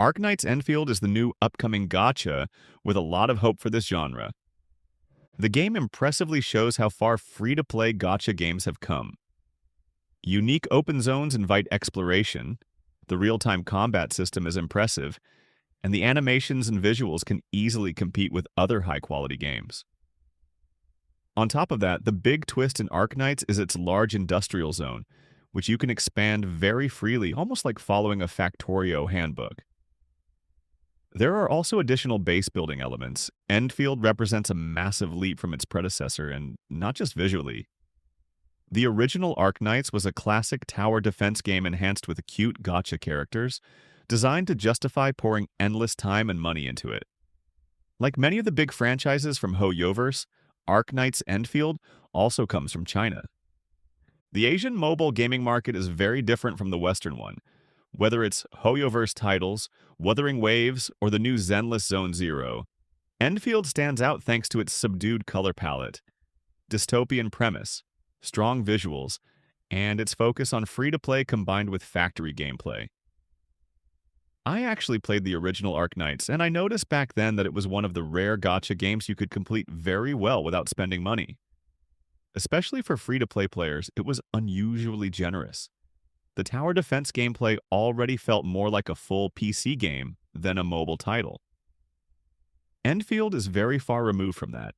Arknights Endfield is the new upcoming gacha with a lot of hope for this genre. The game impressively shows how far free-to-play gacha games have come. Unique open zones invite exploration, the real-time combat system is impressive, and the animations and visuals can easily compete with other high-quality games. On top of that, the big twist in Arknights is its large industrial zone, which you can expand very freely, almost like following a Factorio handbook. There are also additional base building elements. Endfield represents a massive leap from its predecessor, and not just visually. The original Arknights was a classic tower defense game enhanced with cute gacha characters, designed to justify pouring endless time and money into it. Like many of the big franchises from HoYoverse, Arknights Endfield also comes from China. The Asian mobile gaming market is very different from the Western one. Whether it's HoYoverse titles, Wuthering Waves, or the new Zenless Zone Zero, Endfield stands out thanks to its subdued color palette, dystopian premise, strong visuals, and its focus on free-to-play combined with factory gameplay. I actually played the original Arknights, and I noticed back then that it was one of the rare gacha games you could complete very well without spending money. Especially for free-to-play players, it was unusually generous. The tower defense gameplay already felt more like a full PC game than a mobile title. Endfield is very far removed from that.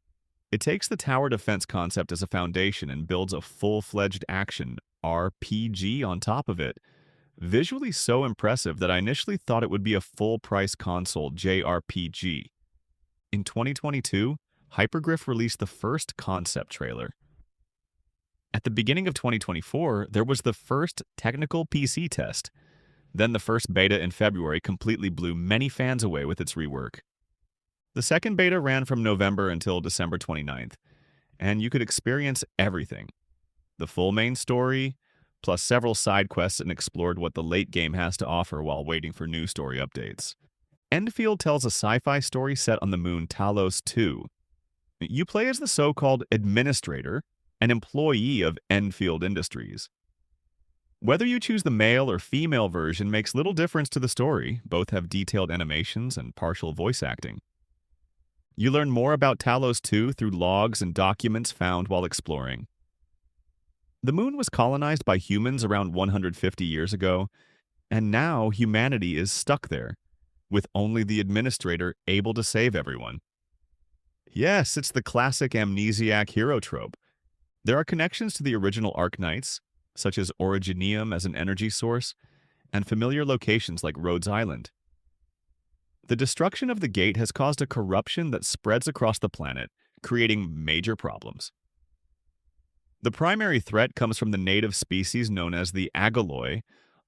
It takes the tower defense concept as a foundation and builds a full-fledged action RPG on top of it, visually so impressive that I initially thought it would be a full-price console JRPG. In 2022, Hypergriff released the first concept trailer. At the beginning of 2024, there was the first technical PC test. Then the first beta in February completely blew many fans away with its rework. The second beta ran from November until December 29th, and you could experience everything. The full main story, plus several side quests, and explored what the late game has to offer while waiting for new story updates. Endfield tells a sci-fi story set on the moon Talos 2. You play as the so-called administrator, an employee of Endfield Industries. Whether you choose the male or female version makes little difference to the story. Both have detailed animations and partial voice acting. You learn more about Talos 2 through logs and documents found while exploring. The moon was colonized by humans around 150 years ago, and now humanity is stuck there, with only the administrator able to save everyone. Yes, it's the classic amnesiac hero trope. There are connections to the original Arknights, such as Originium as an energy source, and familiar locations like Rhodes Island. The destruction of the gate has caused a corruption that spreads across the planet, creating major problems. The primary threat comes from the native species known as the Agoloi,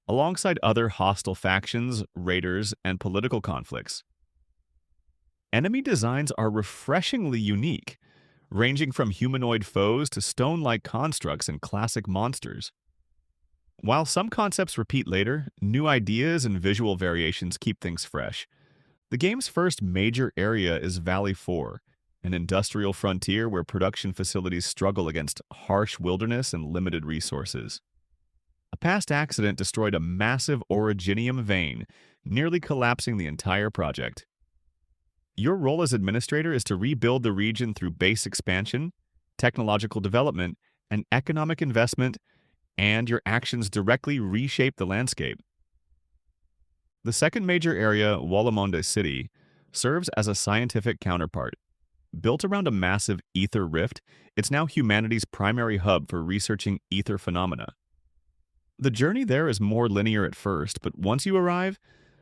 alongside other hostile factions, raiders, and political conflicts. Enemy designs are refreshingly unique, ranging from humanoid foes to stone-like constructs and classic monsters. While some concepts repeat later, new ideas and visual variations keep things fresh. The game's first major area is Valley 4, an industrial frontier where production facilities struggle against harsh wilderness and limited resources. A past accident destroyed a massive originium vein, nearly collapsing the entire project. Your role as administrator is to rebuild the region through base expansion, technological development, and economic investment, and your actions directly reshape the landscape. The second major area, Wallamonde City, serves as a scientific counterpart. Built around a massive ether rift, it's now humanity's primary hub for researching ether phenomena. The journey there is more linear at first, but once you arrive,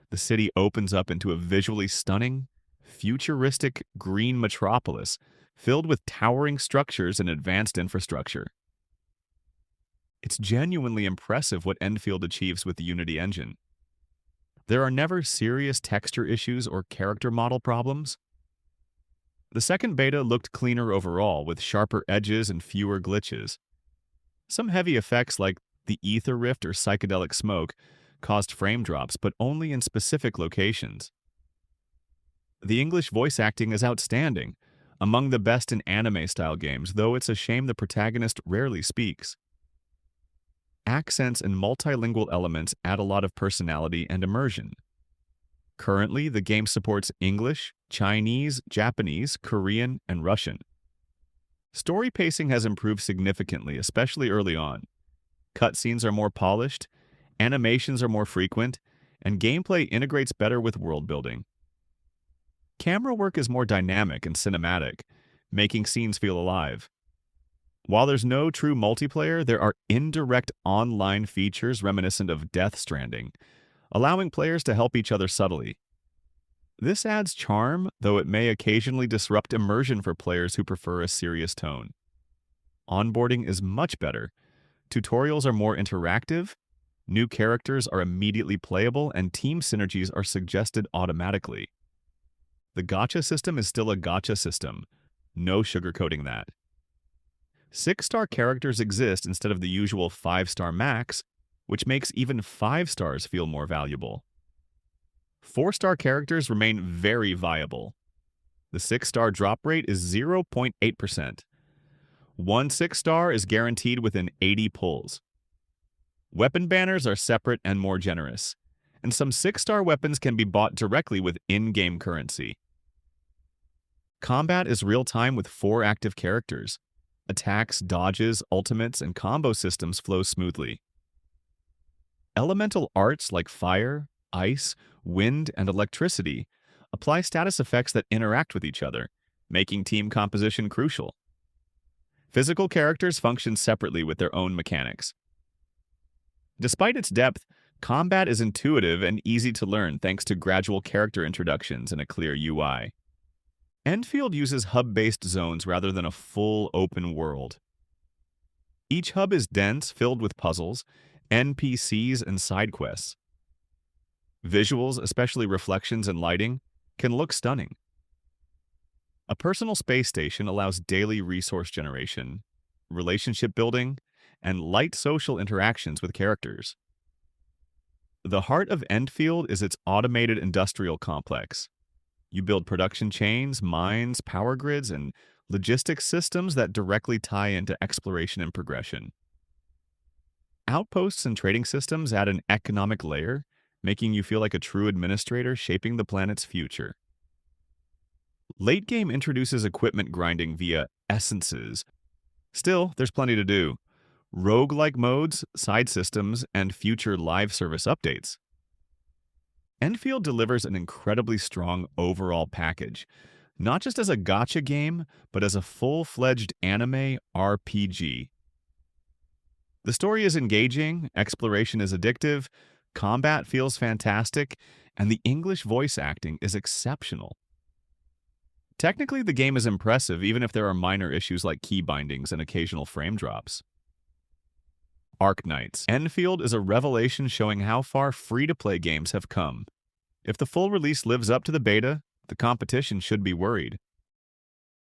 the city opens up into a visually stunning, futuristic green metropolis filled with towering structures and advanced infrastructure. It's genuinely impressive what Endfield achieves with the Unity engine. There are never serious texture issues or character model problems. The second beta looked cleaner overall, with sharper edges and fewer glitches. Some heavy effects like the ether rift or psychedelic smoke caused frame drops, but only in specific locations. The English voice acting is outstanding, among the best in anime-style games, though it's a shame the protagonist rarely speaks. Accents and multilingual elements add a lot of personality and immersion. Currently, the game supports English, Chinese, Japanese, Korean, and Russian. Story pacing has improved significantly, especially early on. Cutscenes are more polished, animations are more frequent, and gameplay integrates better with world building. Camera work is more dynamic and cinematic, making scenes feel alive. While there's no true multiplayer, there are indirect online features reminiscent of Death Stranding, allowing players to help each other subtly. This adds charm, though it may occasionally disrupt immersion for players who prefer a serious tone. Onboarding is much better. Tutorials are more interactive, new characters are immediately playable, and team synergies are suggested automatically. The gacha system is still a gacha system. No sugarcoating that. 6-star characters exist instead of the usual 5-star max, which makes even 5 stars feel more valuable. 4-star characters remain very viable. The 6-star drop rate is 0.8%. One 6-star is guaranteed within 80 pulls. Weapon banners are separate and more generous, and some 6-star weapons can be bought directly with in-game currency. Combat is real-time with 4 active characters. Attacks, dodges, ultimates, and combo systems flow smoothly. Elemental arts like fire, ice, wind, and electricity apply status effects that interact with each other, making team composition crucial. Physical characters function separately with their own mechanics. Despite its depth, combat is intuitive and easy to learn thanks to gradual character introductions and a clear UI. Endfield uses hub-based zones rather than a full open world. Each hub is dense, filled with puzzles, NPCs, and side quests. Visuals, especially reflections and lighting, can look stunning. A personal space station allows daily resource generation, relationship building, and light social interactions with characters. The heart of Endfield is its automated industrial complex. You build production chains, mines, power grids, and logistics systems that directly tie into exploration and progression. Outposts and trading systems add an economic layer, making you feel like a true administrator shaping the planet's future. Late game introduces equipment grinding via essences. Still, there's plenty to do. Roguelike modes, side systems, and future live service updates. Endfield delivers an incredibly strong overall package, not just as a gacha game, but as a full-fledged anime RPG. The story is engaging, exploration is addictive, combat feels fantastic, and the English voice acting is exceptional. Technically, the game is impressive even if there are minor issues like key bindings and occasional frame drops. Arknights. Endfield is a revelation showing how far free-to-play games have come. If the full release lives up to the beta, the competition should be worried.